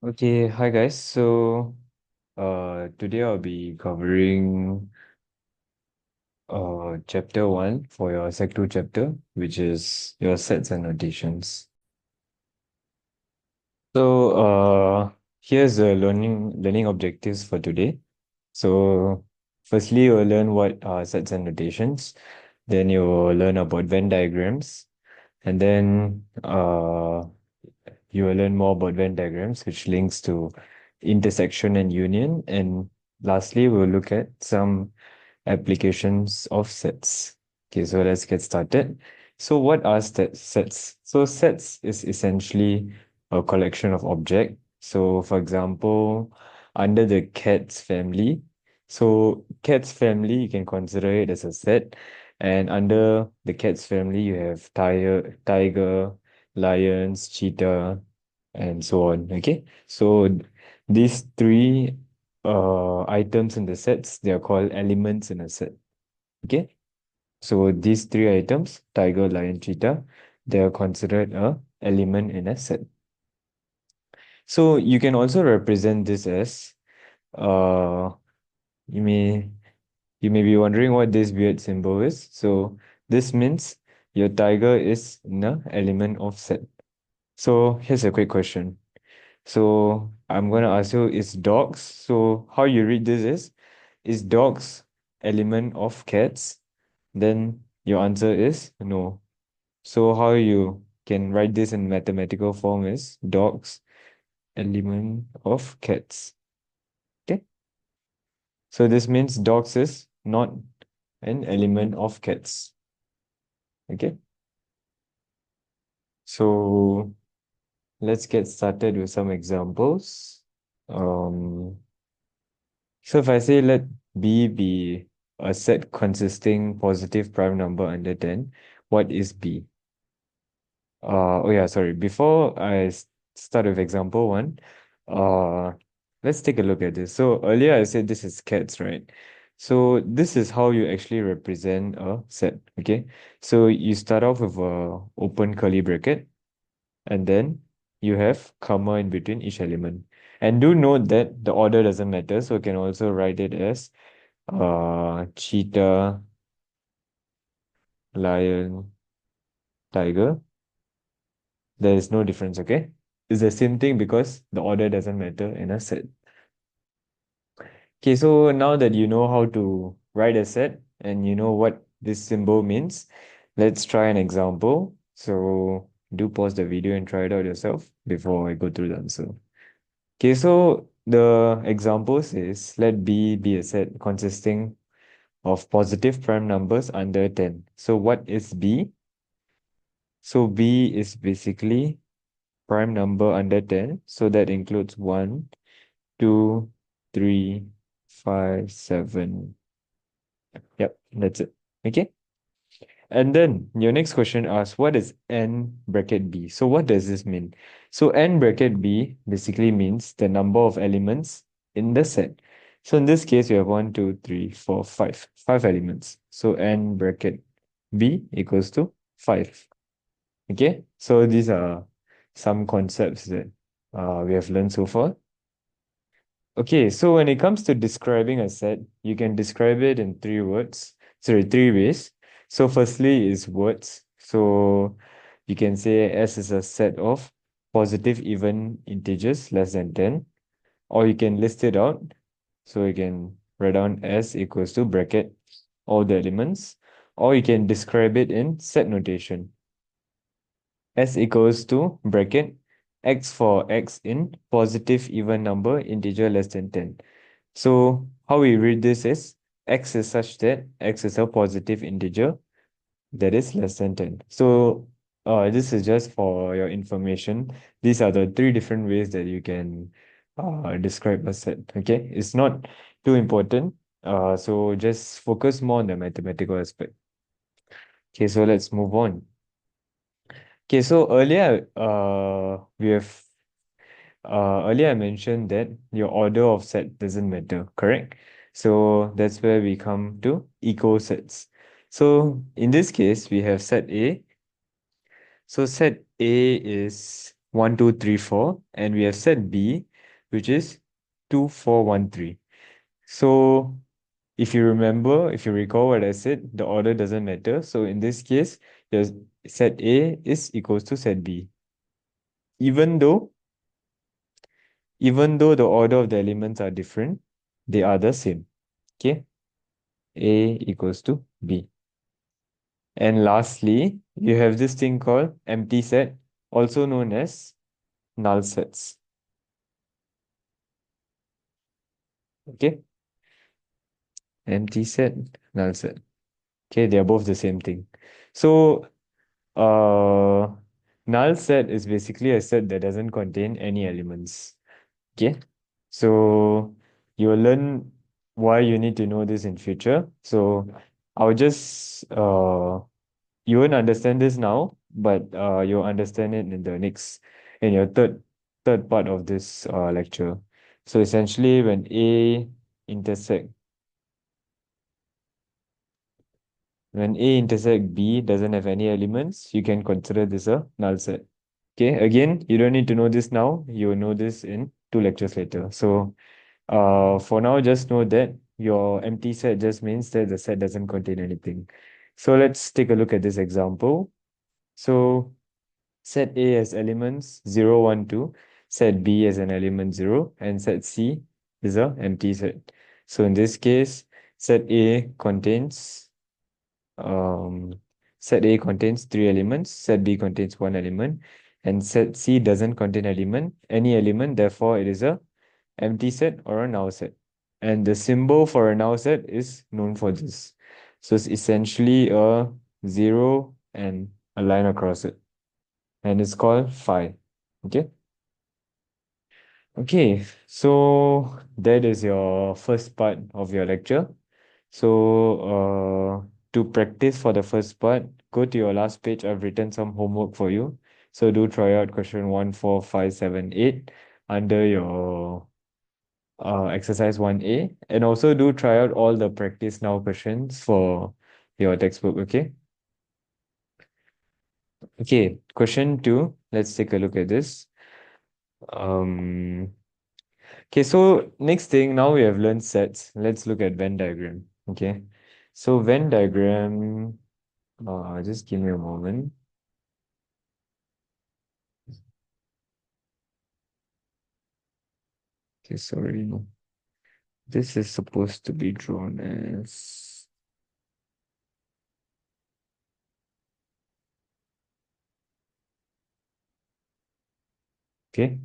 Okay, hi guys. Today I'll be covering chapter 1 for your Sec 2 chapter, which is your sets and notations. So, here's the learning objectives for today. So, firstly, you'll learn what are sets and notations. Then you'll learn about Venn diagrams, and then you will learn more about Venn diagrams, which links to intersection and union. And lastly, we'll look at some applications of sets. Okay, so let's get started. So what are sets? So sets is essentially a collection of objects. So for example, under the cats family, so cats family, you can consider it as a set. And under the cats family, you have tiger, lions, cheetah, and so on. Okay, so these three items in the sets, they are called elements in a set. Okay, so these three items, tiger, lion, cheetah, they are considered a element in a set. So you can also represent this as uh you may you may be wondering what this weird symbol is. So this means your tiger is in a element of set. So here's a quick question. So I'm gonna ask you, is dogs, so how you read this is dogs element of cats? Then your answer is no. So how you can write this in mathematical form is dogs element of cats. Okay. So this means dogs is not an element of cats. Okay. So let's get started with some examples. Um, So if I say let B be a set consisting positive prime number under 10, what is B? Oh yeah, sorry. Before I start with example one, uh, let's take a look at this. So earlier I said this is cats, right? So this is how you actually represent a set, okay? So you start off with a open curly bracket, and then you have comma in between each element. And do note that the order doesn't matter, so you can also write it as cheetah, lion, tiger. There is no difference, okay? It's the same thing because the order doesn't matter in a set. Okay, so now that you know how to write a set and you know what this symbol means, let's try an example. So do pause the video and try it out yourself before I go through the answer. Okay, so the example says let B be a set consisting of positive prime numbers under 10. So what is B? So B is basically prime number under 10. So that includes 1, 2, 3, 5, 7. Yep, that's it. Okay. And then your next question asks, what is n bracket b? So what does this mean? So n bracket b basically means the number of elements in the set. So in this case, we have 1, 2, 3, 4, 5. 5 elements. So n bracket b equals to 5. Okay, so these are some concepts that we have learned so far. Okay, so when it comes to describing a set, you can describe it in three ways. So firstly is words. So you can say S is a set of positive even integers less than 10, or you can list it out. So you can write down S equals to bracket all the elements, or you can describe it in set notation. S equals to bracket X for X in positive even number integer less than 10. So how we read this is X is such that X is a positive integer that is less than 10. So this is just for your information. These are the three different ways that you can describe a set. Okay, it's not too important. So just focus more on the mathematical aspect. Okay, so let's move on. Okay, so earlier I mentioned that your order of set doesn't matter, correct? So that's where we come to equal sets. So in this case, we have set A. So set A is 1, 2, 3, 4, and we have set B, which is 2413. So if you remember, if you recall what I said, the order doesn't matter. So in this case, your set A is equals to set B. Even though, even though the order of the elements are different, they are the same. Okay? A equals to B. And lastly, you have this thing called empty set, also known as null sets. Okay? Empty set, null set. Okay, they are both the same thing. So, null set is basically a set that doesn't contain any elements. Okay, so you will learn why you need to know this in future. So I'll just you won't understand this now, but you'll understand it in the next in your third part of this lecture. So essentially, when A intersect when A intersect B doesn't have any elements, you can consider this a null set. Okay, again, you don't need to know this now. You will know this in 2 lectures later. So for now, just know that your empty set just means that the set doesn't contain anything. So let's take a look at this example. So set A has elements 0, 1, 2, set B has an element 0, and set C is a empty set. So in this case, set A contains um, set A contains 3 elements, set B contains 1 element, and set C doesn't contain any element, therefore it is a empty set or a null set. And the symbol for a null set is known for this. So it's essentially a 0 and a line across it. And it's called phi. Okay? Okay, so that is your first part of your lecture. So, to practice for the first part, go to your last page. I've written some homework for you. So do try out question 1, 4, 5, 7, 8 under your exercise 1A. And also do try out all the practice now questions for your textbook, okay? Okay, question 2. Let's take a look at this. Um, okay, so next thing, now we have learned sets. Let's look at Venn diagram, okay? So Venn diagram, just give me a moment. Okay, sorry. This is supposed to be drawn as... Okay.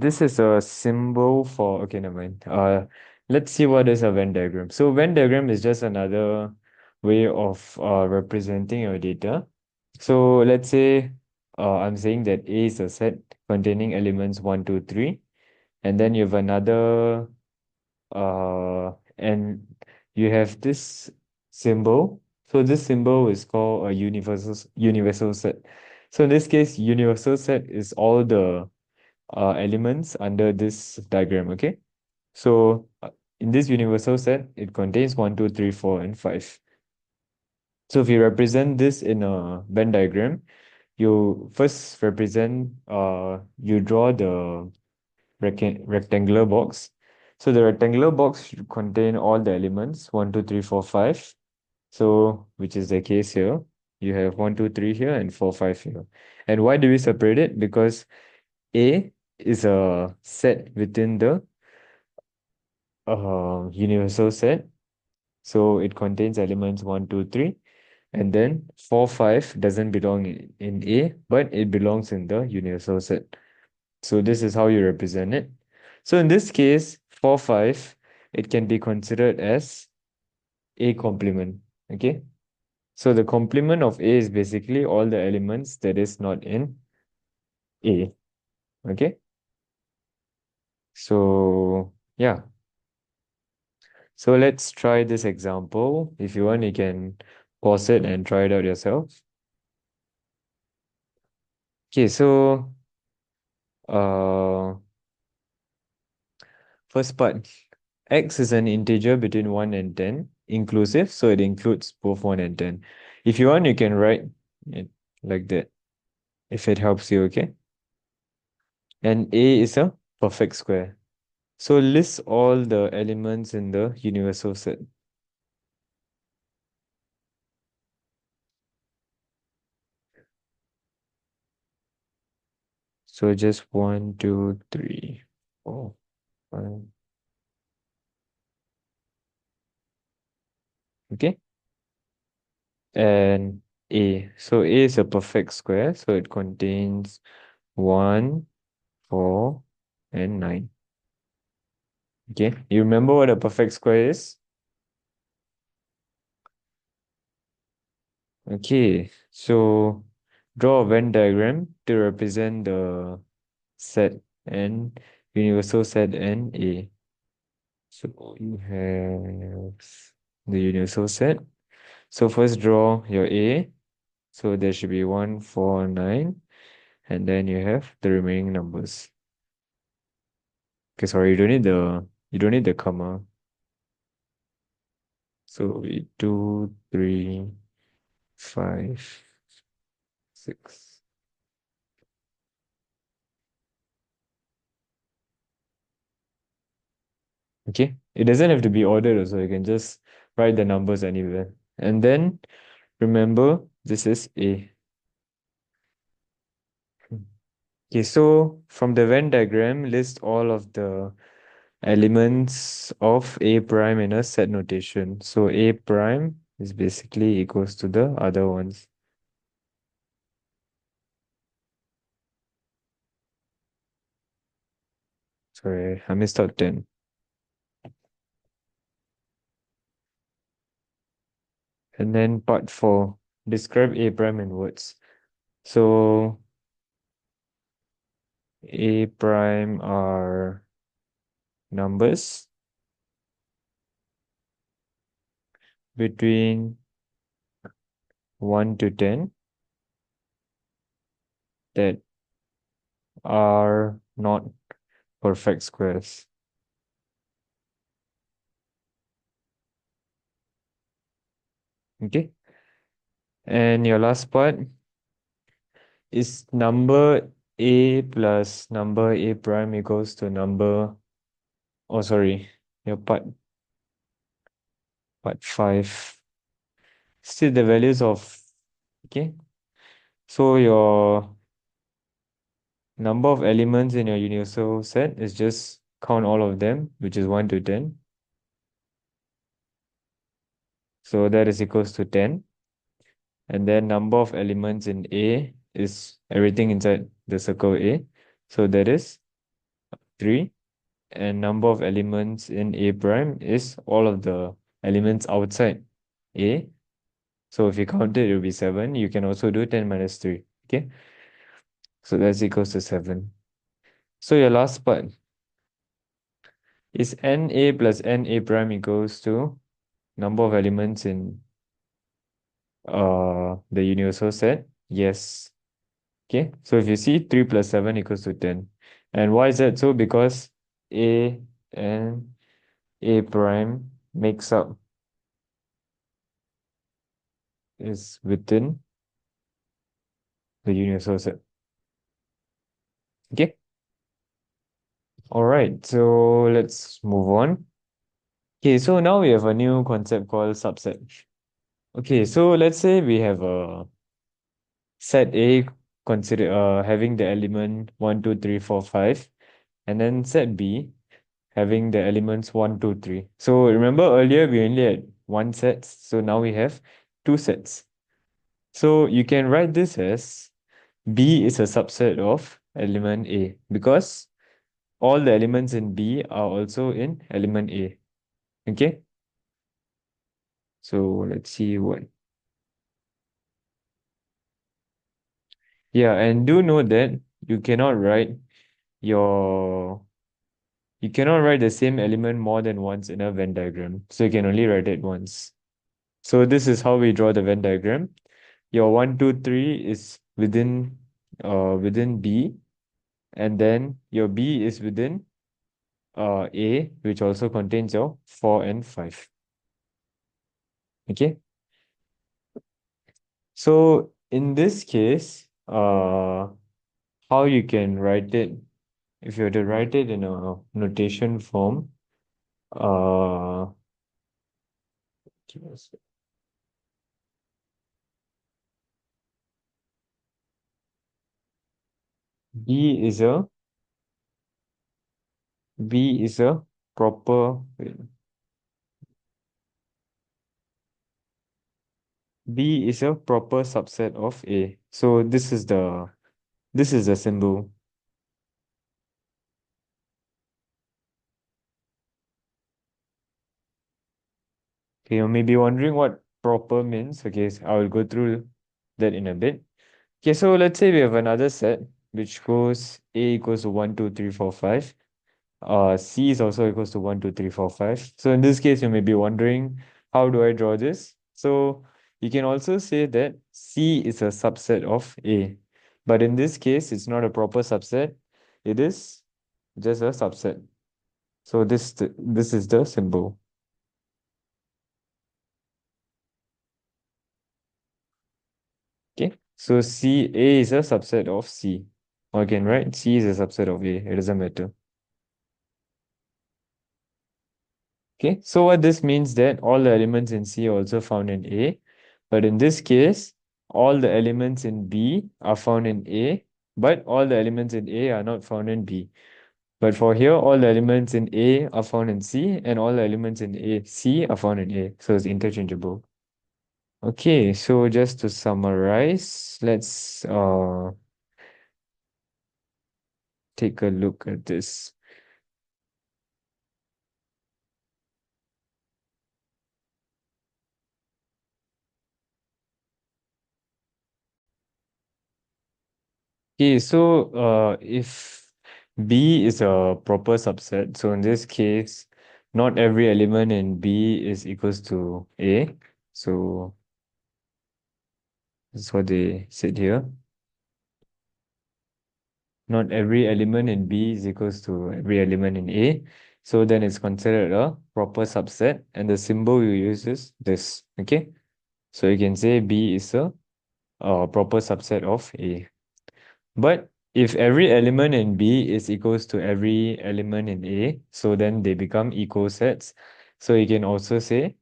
This is a symbol for... Okay, never mind. Let's see what is a Venn diagram. So Venn diagram is just another way of representing your data. So let's say I'm saying that A is a set containing elements 1, 2, 3. And then you have another and you have this symbol. So this symbol is called a universal set. So in this case, universal set is all the elements under this diagram, okay? So in this universal set, it contains 1, 2, 3, 4, and 5. So if you represent this in a Venn diagram, you first represent, you draw the rectangular box. So the rectangular box should contain all the elements 1, 2, 3, 4, 5. So which is the case here. You have 1, 2, 3 here and 4, 5 here. And why do we separate it? Because A is a set within the universal set. So it contains elements 1, 2, 3. And then 4, 5 doesn't belong in A, but it belongs in the universal set. So this is how you represent it. So in this case, 4, 5, it can be considered as A complement. Okay. So the complement of A is basically all the elements that is not in A. Okay. So yeah. So let's try this example. If you want, you can pause it and try it out yourself. Okay, so uh first part. X is an integer between 1 and 10, inclusive, so it includes both 1 and 10. If you want, you can write it like that. if it helps you, okay? And A is a perfect square. So list all the elements in the universal set. So just one, two, three, four, five. Okay. And A. So A is a perfect square, so it contains 1, 4, and 9. Okay. You remember what a perfect square is? Okay. So draw a Venn diagram to represent the set and universal set and A. So you have the universal set. So first draw your A. So there should be 1, 4, 9, and then you have the remaining numbers. Okay, sorry, you don't need the comma. So 2, 3, 5, 6. Okay. It doesn't have to be ordered also. You can just write the numbers anywhere. And then remember this is A. Okay, so from the Venn diagram, list all of the elements of A prime in a set notation. So A prime is basically equals to the other ones. Sorry, I missed out 10. And then part 4, describe A prime in words. So A prime are numbers between 1 to 10 that are not perfect squares. Okay. And your last part is number A plus number A prime equals to number, oh sorry, your part 5. Still the values of, okay. So your number of elements in your universal set is just count all of them, which is 1 to 10. So that is equals to 10. And then number of elements in A is everything inside the circle A. So that is 3. And number of elements in A prime is all of the elements outside A. So if you count it, it will be 7. You can also do 10 minus 3. Okay. So that's equals to 7. So your last part is NA plus NA prime equals to number of elements in the universal set. Yes. Okay. So if you see 3 plus 7 equals to 10. And why is that so? Because A and A prime makes up is within the universal set. Okay. All right. So let's move on. Okay. So now we have a new concept called subset. Okay. So let's say we have a set A consider having the element 1, 2, 3, 4, 5, and then set B having the elements 1, 2, 3. So remember earlier we only had one set, so now we have two sets. So you can write this as B is a subset of element A because all the elements in B are also in element A. Okay? So let's see what. Yeah, and do note that you cannot write your you cannot write the same element more than once in a Venn diagram. So you can only write it once. So this is how we draw the Venn diagram. Your 1, 2, 3 is within B, and then your B is within A, which also contains your 4 and 5. Okay. So in this case, uh how you can write it. If you were to write it in a notation form, uh give us- B is a B is a proper wait, B is a proper subset of A. So this is the symbol. Okay, you may be wondering what proper means. Okay, so I will go through that in a bit. Okay, so let's say we have another set which goes A equals to 1, 2, 3, 4, 5. C is also equals to 1, 2, 3, 4, 5. So in this case, you may be wondering, how do I draw this? So you can also say that C is a subset of A. But in this case, it's not a proper subset. It is just a subset. So this is the symbol. Okay. So A is a subset of C. Or I can write C is a subset of A. It doesn't matter. Okay, so what this means that all the elements in C are also found in A, but in this case, all the elements in B are found in A, but all the elements in A are not found in B. But for here, all the elements in A are found in C, and all the elements in C are found in A, so it's interchangeable. Okay, so just to summarize, let's take a look at this. Okay, so if B is a proper subset, so in this case, not every element in B is equals to A. So that's what they said here. Not every element in B is equals to every element in A. So then it's considered a proper subset, and the symbol you use is this. Okay, so you can say B is a proper subset of A. But if every element in B is equals to every element in A, so then they become equal sets. So you can also say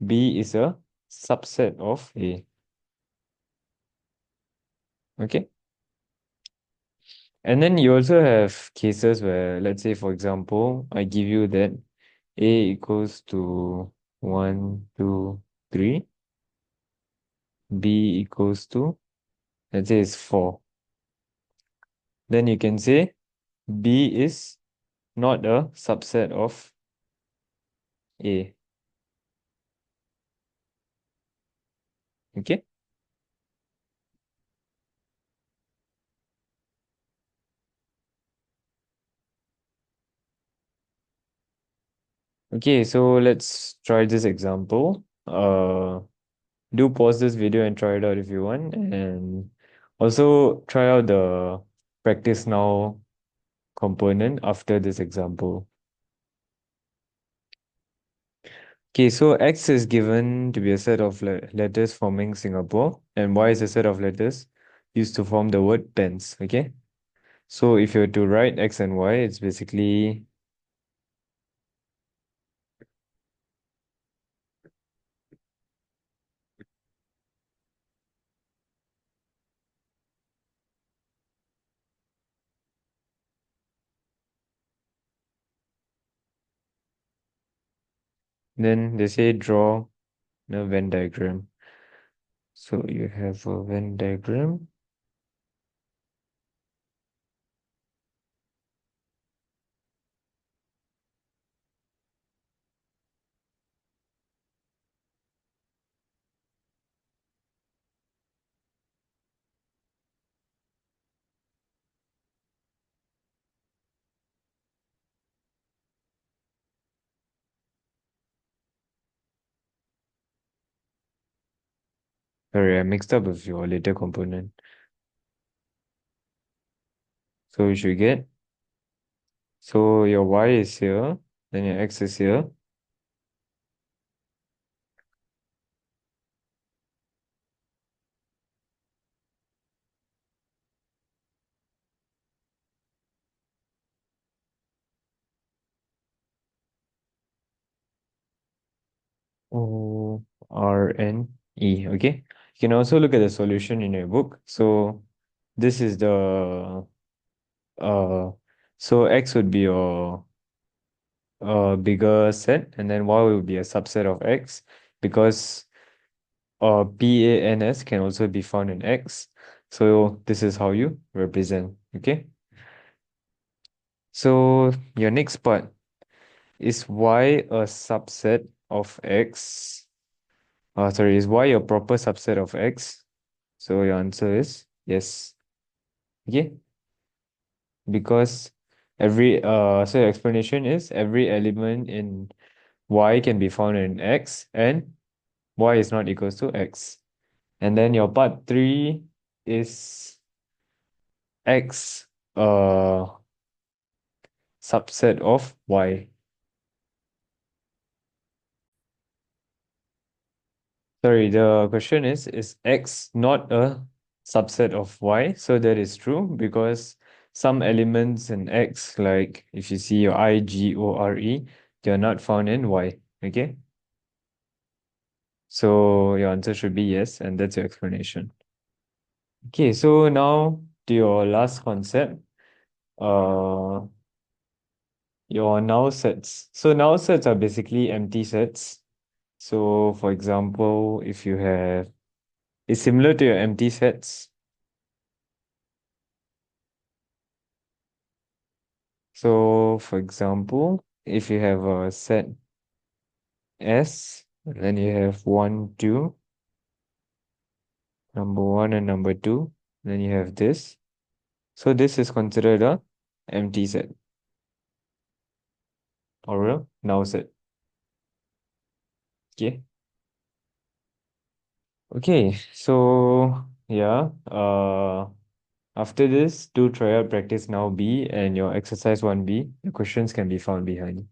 B is a subset of A. Okay. And then you also have cases where, let's say, for example, I give you that A equals to 1, 2, 3, B equals to, let's say it's 4. Then you can say B is not a subset of A. Okay. Okay, so let's try this example. Do pause this video and try it out if you want, and also try out the practice now component after this example. Okay, so X is given to be a set of letters forming Singapore, and Y is a set of letters used to form the word pens. Okay, so if you were to write X and Y, it's basically then they say draw a Venn diagram. So you have a Venn diagram. Sorry, I mixed up with your later component. So you should get, so your Y is here, then your X is here. O-R-N-E. Okay. You can also look at the solution in your book. So this is the uh so X would be your bigger set, and then Y will be a subset of X, because PANS can also be found in X. So this is how you represent. Okay. So your next part is Y a subset of X. Sorry, is Y a proper subset of X? So your answer is yes. Okay. Because so your explanation is every element in Y can be found in X, and Y is not equals to X. And then your part three is X subset of Y. Sorry, the question is X not a subset of Y? So that is true, because some elements in X, like if you see your IGORE, they're not found in Y. Okay? So your answer should be yes, and that's your explanation. Okay, so now to your last concept, uh, your null sets. So null sets are basically empty sets. So for example, if you have, it's similar to your empty sets. So for example, if you have a set S, then you have one, two, number one and number two, then you have this. So this is considered a empty set or a null set. Okay. Okay, so yeah, after this, do try out practice now B and your exercise 1B. The questions can be found behind.